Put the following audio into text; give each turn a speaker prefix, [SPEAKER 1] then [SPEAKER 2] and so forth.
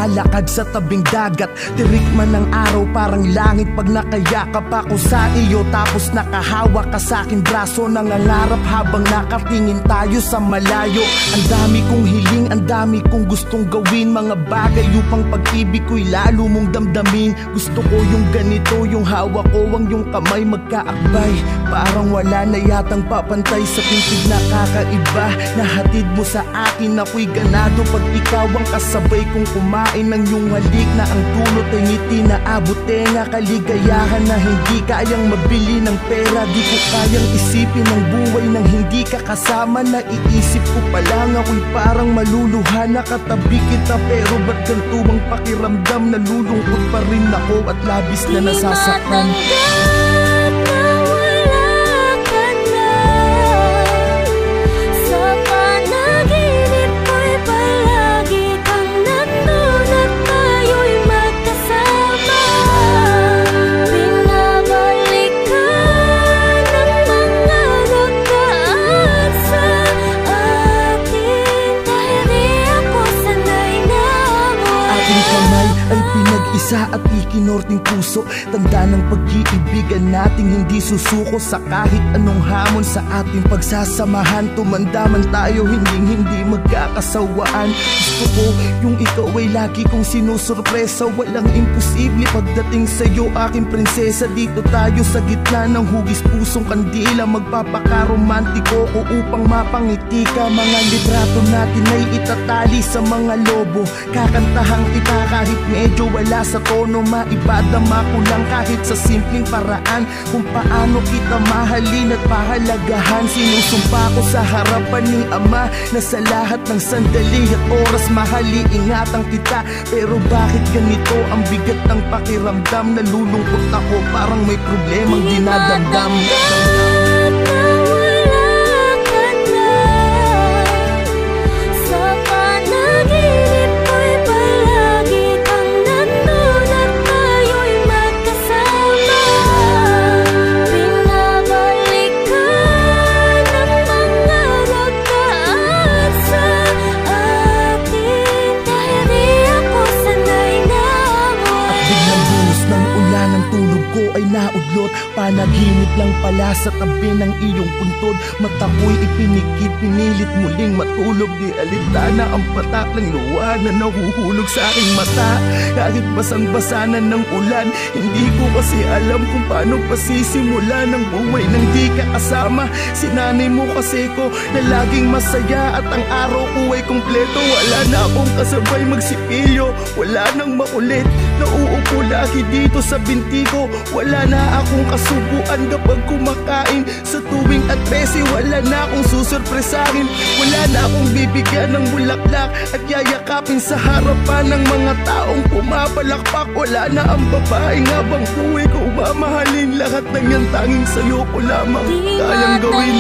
[SPEAKER 1] naglalakad sa tabing dagat. Tirik man ng araw parang langit pag nakayakap ako sa iyo. Tapos nakahawak ka sa aking braso, nangangarap habang nakatingin tayo sa malayo. Ang dami kong hiling, ang dami kong gustong gawin, mga bagay upang pag-ibig ko'y lalo mong damdamin. Gusto ko yung ganito, yung hawak ko ang yung kamay magkaakbay. Parang wala na yatang papantay sa pintig na kakaiba. Nahatid mo sa akin, ako'y ganado pag ikaw ang kasabay kong kumain ng iyong halik na ang dulot ay ngiti na abot tenga. Kaligayahan na hindi kayang mabili ng pera. Di ko kayang isipin ang buhay nang hindi ka kasama. Naiisip ko pa lang ako'y parang maluluha. Nakatabi kita pero ba't ganito ang pakiramdam? Nalulungkot pa rin ako at labis na nasasaktan. Isa at ikinorting puso, tanda ng pag-iibigan nating hindi susuko sa kahit anong hamon sa ating pagsasamahan. Tumanda man tayo, hindi magkakasawaan. Gusto ko yung ikaw ay lagi kong sinusurpresa. Walang imposible pagdating sa'yo, aking prinsesa. Dito tayo sa gitna ng hugis pusong kandila. Magpapaka-romantiko ko upang mapangiti ka. Mga litrato natin ay itatali sa mga lobo. Kakantahang kita kahit medyo wala sa tono. Maibadama ko lang kahit sa simpleng paraan kung paano kita mahalin at pahalagahan. Sinusumpa ko sa harapan ni Ama na sa lahat ng sandali at oras mahali-ingatan kita. Pero bakit ganito ang bigat ng pakiramdam? Nalulungkot ako parang may problemang dinadamdam. Naudlot, panaginip lang pala sa tabi ng iyong puntod. Mata ko'y ipinikit, pinilit muling matulog. Di alintana ang patak ng luha na nahuhulog sa aking mata. Kahit basang-basa na ng ulan, hindi ko kasi alam kung paano pasisimula ng buhay nang di ka kasama. Sinanay mo kasi ko na laging masaya at ang araw ko ay kumpleto. Wala na akong kasabay magsipilyo, wala nang makulit. Nauupo lagi dito sa binti ko. Wala na akong kasubuan kapag kumakain. Sa tuwing at 13, wala na akong susurpresahin. Wala na akong bibigyan ng bulaklak at yayakapin sa harapan ng mga taong pumapalakpak. Wala na ang babaeng habang buhay ko mamahalin. Lahat ng yan tanging sa'yo ko lamang kayang gawin.